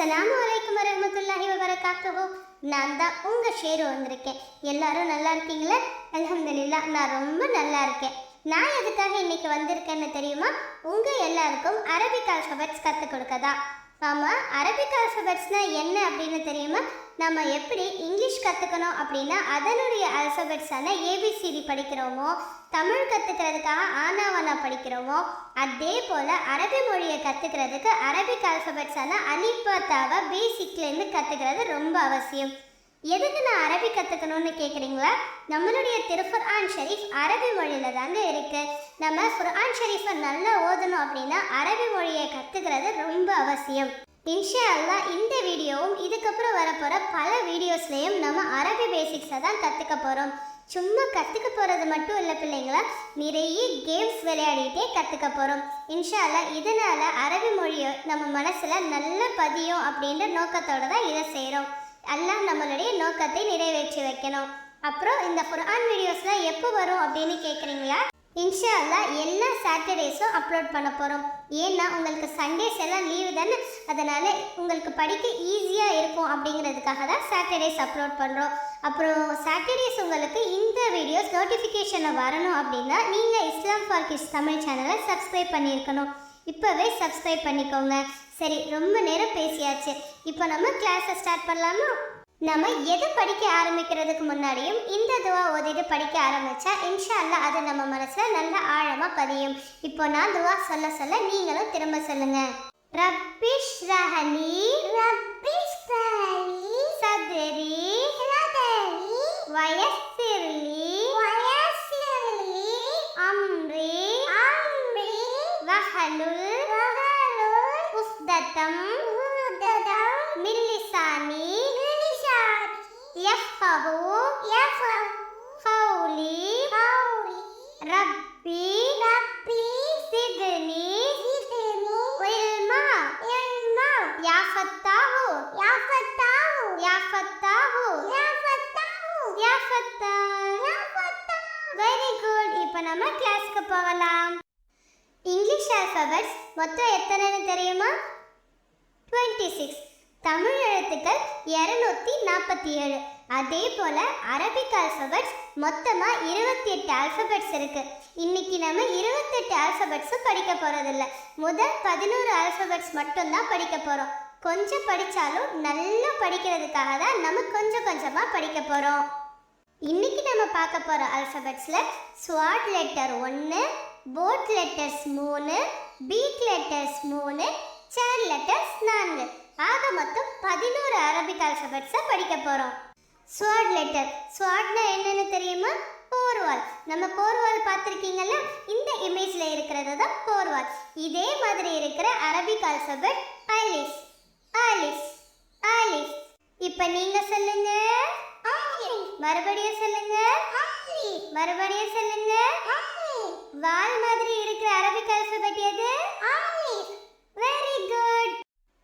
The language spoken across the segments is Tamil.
அஸ்ஸலாமு அலைக்கும் வரஹ்மத்துல்லாஹி வபரகாத்துஹு. நான் தான் உங்கள் ஷேரு வந்திருக்கேன். எல்லாரும் நல்லா இருக்கீங்களா? அல்ஹம்துலில்லாஹ், நான் ரொம்ப நல்லா இருக்கேன். நான் எதுக்காக இன்னைக்கு வந்திருக்கேன்னு தெரியுமா? உங்கள் எல்லாருக்கும் அரபிக் ஆல்ஃபபெட்ஸ் கற்றுக் கொடுக்கதா. ஆமாம், அரபிக் ஆல்ஃபபெட்ஸ்னால் என்ன அப்படின்னு தெரியுமா? நம்ம எப்படி இங்கிலீஷ் கற்றுக்கணும் அப்படின்னா அதனுடைய ஆல்ஃபபெட்ஸான ஏபிசிடி படிக்கிறோமோ, தமிழ் கற்றுக்கிறதுக்காக ஆனாவனா படிக்கிறோமோ, அதே போல் அரபி மொழியை கற்றுக்கிறதுக்கு அரபிக் ஆல்ஃபபெட்ஸான அலிஃபாத்தாவை பேசிக்லேருந்து கற்றுக்கிறது ரொம்ப அவசியம். எதுக்கு நான் அரபி கற்றுக்கணும்னு கேட்குறீங்களா? நம்மளுடைய திருக்குர்ஆன் ஷரீஃப் அரபி மொழியில் தாங்க இருக்குது. நம்ம குர்ஆன் ஷரீஃபை நல்லா ஓதணும் அப்படின்னா அரபி மொழியை கற்றுக்கிறது ரொம்ப அவசியம். இன்ஷா அல்லாஹ் இந்த வீடியோவும் இதுக்கப்புறம் வரப்போகிற பல வீடியோஸ்லேயும் நம்ம அரபி பேசிக்ஸை தான் கற்றுக்க போகிறோம். சும்மா கற்றுக்க போகிறது மட்டும் இல்லை பிள்ளைங்களா, நிறைய கேம்ஸ் விளையாடிட்டே கற்றுக்க போகிறோம். இன்ஷா அல்லாஹ் இதனால் அரபி மொழியை நம்ம மனசில் நல்ல பதியும் அப்படின்ற நோக்கத்தோடு தான் இதை செய்கிறோம். அல்லாஹ் நம்மளுடைய நோக்கத்தை நிறைவேற்றி வைக்கணும். அப்புறம் இந்த குர்ஆன் வீடியோஸ்லாம் எப்போ வரும் அப்படின்னு கேட்குறீங்களா? இன்ஷா அல்லாஹ் எல்லா சாட்டர்டேஸும் அப்லோட் பண்ண போகிறோம். ஏன்னா உங்களுக்கு சண்டேஸ் எல்லாம் லீவு தானே, அதனால் உங்களுக்கு படிக்க ஈஸியாக இருக்கும் அப்படிங்கிறதுக்காக தான் சாட்டர்டேஸ் அப்லோட் பண்ணுறோம். அப்புறம் சாட்டர்டேஸ் உங்களுக்கு இந்த வீடியோஸ் நோட்டிஃபிகேஷனில் வரணும் அப்படின்னா நீங்கள் இஸ்லாம் ஃபார் கிட்ஸ் தமிழ் சேனலை சப்ஸ்கிரைப் பண்ணியிருக்கணும். இப்போவே சப்ஸ்கிரைப் பண்ணிக்கோங்க. சரி, ரொம்ப நேரம் பேசியாச்சு. இப்போ நம்ம கிளாஸை ஸ்டார்ட் பண்ணலாமா? நம்ம எது படிக்க ஆரம்பிக்கிறதுக்கு முன்னாடியும் இந்த துவா ஓதிட்டு படிக்க ஆரம்பித்தா இன்ஷா அல்லாஹ் அது நம்ம மனசில் நல்ல ஆழமாக பதியும். இப்போ நான் துவா சொல்ல சொல்ல நீங்களும் திரும்ப சொல்லுங்கள். ரப்பிஷ் ரஹலி சத்ரி வயஸ்ஸிர்லி அம்ரி வஹலுல் உக்ததம் மின் லிசானி யஃப்கஹு கௌலி ரப்பி ஸித்னி இல்மா யா ஃபத்தாஹு வெரி குட். இப்போ நம்ம கிளாஸ்க்கு போகலாம். இங்கிலீஷ் ஆல்ஃபபெட்ஸ் மொத்தம் எத்தனைன்னு தெரியுமா? 26. தமிழ் எழுத்துக்கள் 247. அதே போல் அரபிக் ஆல்ஃபபெட்ஸ் மொத்தமாக 28 ஆல்ஃபபெட்ஸ் இருக்குது. இன்றைக்கி நம்ம 28 ஆல்ஃபபெட்ஸும் படிக்க போகிறதில்ல. முதல் 11 ஆல்ஃபபெட்ஸ் மட்டும்தான் படிக்க போகிறோம். கொஞ்சம் படித்தாலும் நல்லா படிக்கிறதுக்காக தான் நம்ம கொஞ்சம் கொஞ்சமாக படிக்க போகிறோம். இன்றைக்கி நம்ம பார்க்க போகிற ஆல்ஃபபெட்ஸில் ஸ்வாட் letter 1, boat letters 3, beet letters 3, chair letters 4, ஆக மொத்தம் 11 அரபிக் ஆல்ஃபபெட்ஸை படிக்க போகிறோம். ஸ்வாட் லெட்டர், ஸ்வாட்னா என்னன்னு தெரியுமா? போர்வால். நம்ம போர்வால் பார்த்துருக்கீங்கல்ல, இந்த இமேஜில் இருக்கிறது தான் போர்வால். இதே மாதிரி இருக்கிற அரபிக் ஆல்ஃபபெட் அலிஃப். இப்போ நீங்கள் சொல்லுங்க. மறுபடியும் சொல்லுங்க. வால் மாதிரி இருக்கிற அரபிக் ஆல்ஃபபெட் எது? Very good.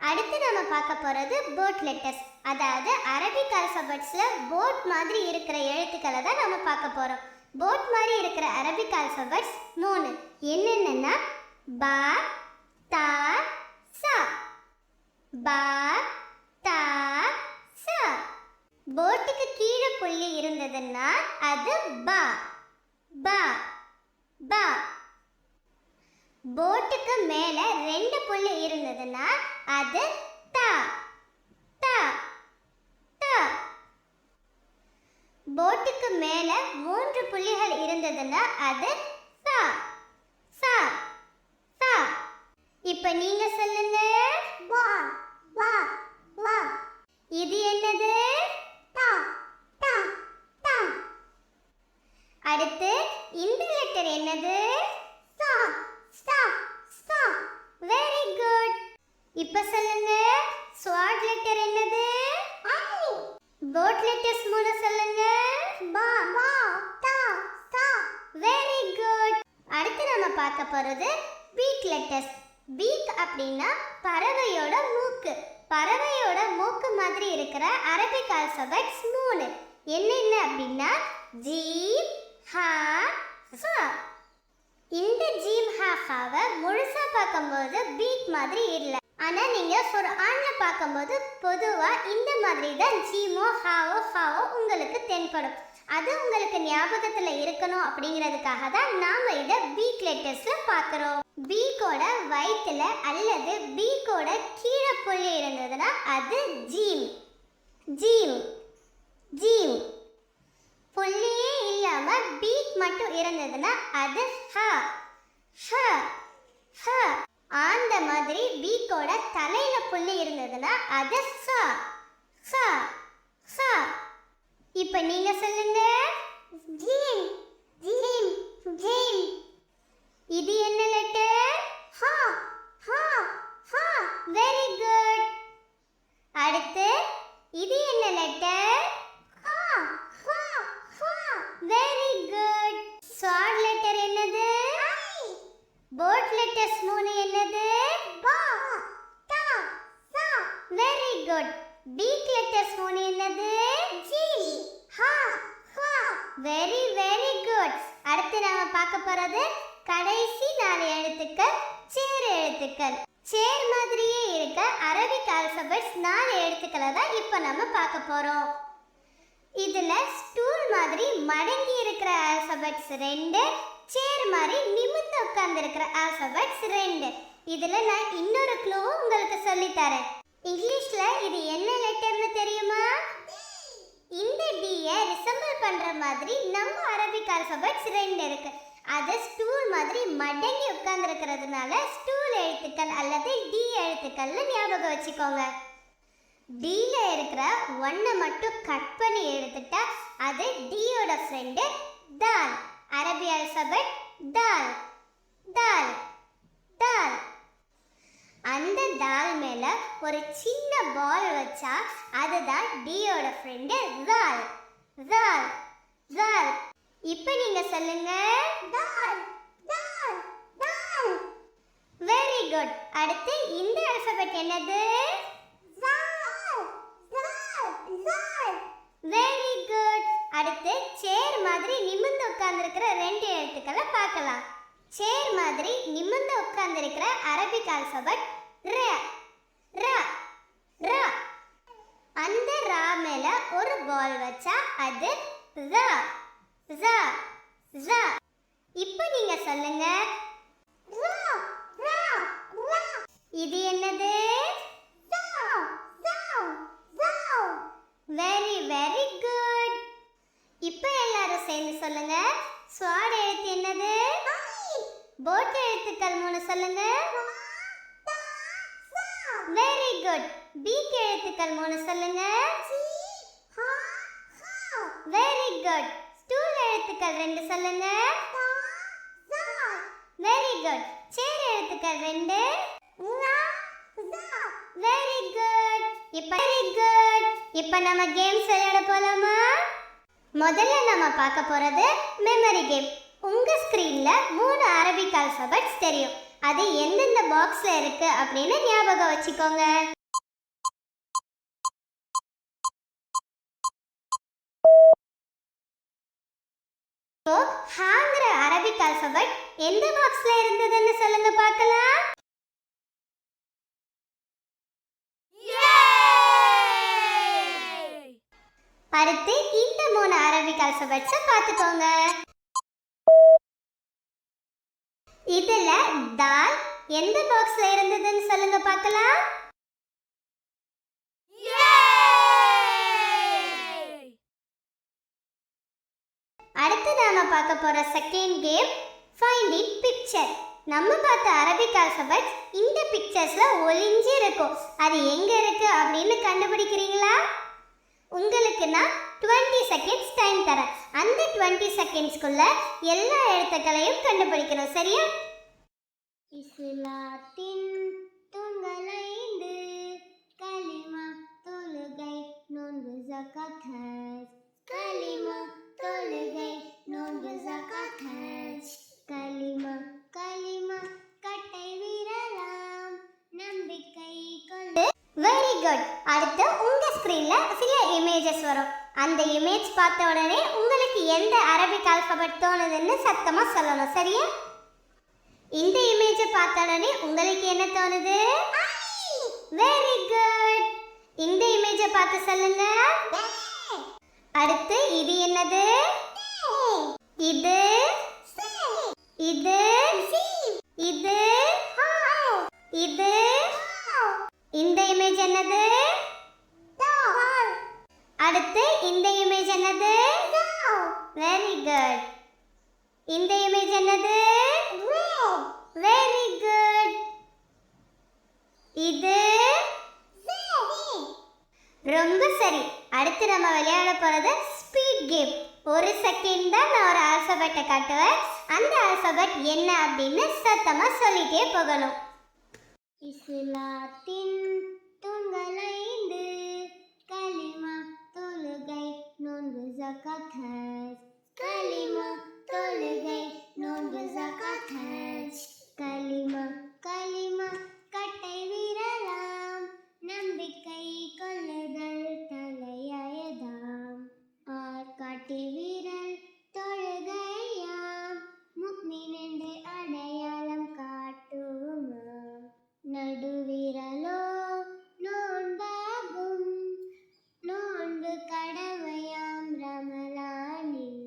அடுத்து நம்ம பார்க்க போகிறது போட் லெட்டர்ஸ். அதாவது அரபிக் ஆல்ஃபபெட்ஸில் போட் மாதிரி இருக்கிற எழுத்துக்களை தான் நம்ம பார்க்க போகிறோம். போட் மாதிரி இருக்கிற அரபிக் ஆல்ஃபபெட்ஸ் 3. என்னென்னா பா, தா, சா. பா, தா, சா. போட்டுக்கு கீழே புள்ளி இருந்ததுன்னா அது பா. போட்டுக்கு மேலே 2 புள்ளி இருந்ததுன்னா அது தா. போட்டுக்கு மேலே 3 புள்ளிகள் இருந்ததுன்னா அது சா. இப்போ நீங்க சொல்லுங்க. இது என்னது? அடுத்து இந்த லெட்டர் என்னது? Very good. இப்போ சொல்லுங்க. ஸ்வாட் லெட்டர் என்னது? போட் லெட்டர்ஸ் 3 சொல்லுங்க. Very good. அடுத்து நம்ம பார்க்க போகிறது பீக் லெட்டர்ஸ். பீக் அப்படின்னா பறவையோட மூக்கு. பறவையோட மூக்கு மாதிரி இருக்கிற அரபிக் ஆல்ஃபபெட்ஸ் 3. என்னென்ன அப்படின்னா ஜீம், ஹா, சா. இந்த ஜீம் ஹாவை முழுசாக பார்க்கும்போது பீக் மாதிரி இல்லை. ஆனால் நீங்கள் ஒரு ஆணில் பார்க்கும்போது பொதுவாக இந்த மாதிரி தான் ஜீமோ ஹாவோ ஃபாவோ உங்களுக்கு தென்படும். அது உங்களுக்கு ஞாபகத்தில் இருக்கணும் அப்படிங்கிறதுக்காக தான் நாம் இதை பீக் லெட்டர்ஸில் பார்க்குறோம். பீக்கோட வயிற்றுல அல்லது பீக்கோட கீழே புள்ளி இருந்ததுன்னா அது ஜீம். ஜீம் ஜீம். புள்ளியே இல்லாமல் பீக் மட்டும் இருந்ததுன்னா அது ஹ. ஹ ஹ. அந்த மாதிரி பீக்கோட தலையில புள்ளி இருந்ததுன்னா அது ச. ச ச. இப்போ நீங்க சொல்லுங்க. ஜீம் ஜீம் ஜீம். இது என்ன லெட்டர்? ஹ ஹ ஹ. Very good. அடுத்து இது என்ன லெட்டர்? ஹ ஹ ஹ. Very good. ஸ்வாட் லெட்டர் என்னது? போர்ட் லெட்டர்ஸ் 3 என்னது? ப ட ச. Very good. பீக் லெட்டர்ஸ் 3 என்னது? ஜி ஹ ஹ. Very very good. அடுத்து நாம பார்க்க போறது கடைசி 4 எழுத்துக்கள் சேர் எழுத்துக்கள். சேர் மாதிரியே இருக்க அரபிக் ஆல்பபெட்ஸ் 4 எழுத்துக்களை தான் இப்போ நம்ம பார்க்க போறோம். இதுல ஸ்டூல் மாதிரி மடங்கி இருக்கிற ஆல்பபெட்ஸ் 2, சேர் மாதிரி நிமிர்ந்து உட்கார்ந்து இருக்கிற ஆல்பபெட்ஸ் 2. இதுல நான் இன்னொரு க்ளூவும் உங்களுக்கு சொல்லி தரேன். இங்கிலீஷ்ல இது என்ன லெட்டர்னு தெரியுமா? இந்த D-யை ரிசம்பிள் பண்ற மாதிரி நம்ம அரபிக் ஆல்பபெட்ஸ் 2 இருக்கு. அது ஸ்டூல் மாதிரி மடங்கி உட்கார்ந்து இருக்கிறதுனால ஸ்டூல் எழுத்துக்கள் அல்லது D எழுத்துக்கள்னு ஞாபகம் வச்சுக்கோங்க. D-ல இருக்கிற 1 மட்டும் கட் பண்ணி எடுத்துட்டா அது D-யோட ஃப்ரெண்டு தால். அரபி ஆல்பபெட் தால். தால் தால். அந்த தால் மேல ஒரு சின்ன பால் வச்சா அதுதான் D-யோட ஃப்ரெண்டு தால். தால் தால். இப்போ நீங்க சொல்லுங்க. தால் தால் தால். Very good. அடுத்து இந்த ஆல்பபெட் என்னது? Very good. அடுத்து சேர் மாதிரி நிமிர்ந்து உட்கார்ந்திருக்கிற 2 எழுத்துக்களை பார்க்கலாம். சேர் மாதிரி நிமிர்ந்து உட்கார்ந்திருக்கிற அரபிக் ஆல்பபெட் ர. ர ர. அந்த ரா மேல ஒரு பால் வச்சா அது ர. ர ர. இப்போ நீங்க சொல்லுங்க. ர ர ர. இது என்னது? Very very good. இப்போ எல்லாரும் சேர்ந்து சொல்லுங்க. ஸ்வாட் எழுத்து என்னது? போட் எழுத்துக்கள் 3 சொல்லுங்க. Very good. பீக் எழுத்துக்கள் 3 சொல்லுங்க. Very good. ஸ்டூல் எழுத்துக்கள் 2 சொல்லுங்க. Very good. சேர் எழுத்துக்கள் 2. Very good. இப்போ நம்ம கேம்ஸ் விளையாட போலாமா? முதல்ல நம்ம பார்க்க போறது மெமரி கேம். உங்க ஸ்கிரீன்ல 3 அரபிக் ஆல்பபெட்ஸ் தெரியும். அது எந்தெந்த பாக்ஸ்ல இருக்கு அப்படின்னு ஞாபகம் வச்சுக்கோங்க. இப்போ ஹாங்கிற அரபிக் ஆல்பபெட் எந்த பாக்ஸ்ல இருந்ததுன்னு சொல்லுங்க பார்க்கலாம். அடுத்து இந்த 3 அரபிக் ஆல்பபெட்ஸை பார்த்துக்கோங்க. இதுல தால் எந்த பாக்ஸ்ல இருந்ததுன்னு சொல்லுங்க பார்க்கலாம். அடுத்து நாம பார்க்க போற second game find it picture. நம்ம பார்த்த அரபிக் ஆல்பபெட்ஸ் இந்த பிக்சர்ஸ்ல ஒளிஞ்சு இருக்கும். அது எங்க இருக்கு அப்படின்னு கண்டுபிடிக்கிறீங்களா? உங்களுக்கு நான் 20 செகண்ட்ஸ் டைம் தரேன். அந்த 20 செகண்ட்ஸ்க்குள்ள எல்லா எழுத்துக்களையும் கண்டுபிடிக்கணும். சரியா? இஸ்லாத்தின் தூண்கள் 5 கலிமா தொழுகை நோன்பு ஜகாத் ஹஜ். கலிமா தொழுகை நோன்பு ஜகாத் ஹஜ். கலிமா கலிமா கட்டை விரலாம் நம்பிக்கை கொண்டு. Very good. அடுத்து உங்க ஸ்கிரீன்ல சில இமேஜஸ் வரும். அந்த இமேஜ் பார்த்த உடனே உங்களுக்கு எந்த அரபிக் ஆல்பபெட் தோணுதுன்னு சத்தமா சொல்லணும். சரியா? இந்த இமேஜை பார்த்த உடனே உங்களுக்கு என்ன தோணுது? Very good. இந்த இமேஜை பார்த்து சொல்லுங்க. அடுத்து இது என்னது? இது இது இது இது. இந்த இமேஜ் என்னது? அடுத்து இந்த இமேஜ் என்னது? Very good. இந்த இமேஜ் என்னது? Very good. இது ரொம்ப சரி. அடுத்து நம்ம விளையாட போறது ஸ்பீட் கேம். ஒரு செகண்ட் தான் நான் ஒரு ஆல்பபெட்டை காட்டுவேன். அந்த ஆல்பபெட் என்ன அப்படின்னு சத்தமா சொல்லிட்டே போகணும். இஸ்லாத்தின் தூண்களைந்து கலிமா தொழுகை நோன்பு ஜகாத் ஹஜ். கலிமா தொழுகை நோன்பு ஜகாத் ஹஜ். கலிமா கலிமா கட்டை விரலாம் நம்பிக்கை கொள்ளுதல் தலையாயதாம். ஆர்காட்டி விரல் தொழுகையாம் முக்மின் என்று அடையாளம் காட்டுமாம். நடுவிரலோ நோன்பாகும் நோன்பு கடமையாம் ரமலானில்.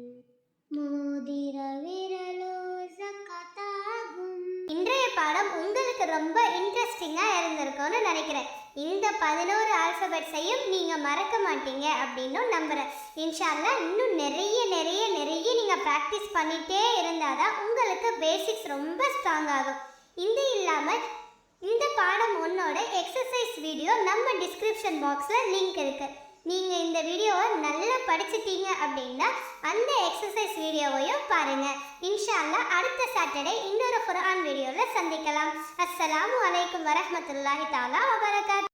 மோதிர விரலோ ஜகாத்தாகும். இன்றைய பாடம் உங்களுக்கு ரொம்ப இன்ட்ரெஸ்டிங்காக இருந்திருக்கும்னு நினைக்கிறேன். இந்த 11 ஆல்பபெட்ஸையும் நீங்கள் மறக்க மாட்டீங்க அப்படின்னு நம்புகிறேன். இன்ஷா அல்லாஹ் இன்னும் நிறைய நிறைய நிறைய நீங்கள் ப்ராக்டிஸ் பண்ணிகிட்டே இருந்தால் தான் உங்களுக்கு பேசிக்ஸ் ரொம்ப ஸ்ட்ராங் ஆகும். இது இல்லாமல் இந்த பாடம் 1ஓட எக்ஸசைஸ் வீடியோ நம்ம டிஸ்கிரிப்ஷன் பாக்ஸில் லிங்க் இருக்குது. நீங்கள் இந்த வீடியோவை நல்லா படிச்சிட்டீங்க அப்படின்னா அந்த எக்ஸசைஸ் வீடியோவையும் பாருங்கள். இன்ஷா அல்லாஹ் அடுத்த சாட்டர்டே இன்னொரு குர்ஆன் வீடியோவில் சந்திக்கலாம். அஸ்ஸலாமு அலைக்கும் வரஹ்மத்துல்லாஹி தஆலா வபரகாத்துஹு.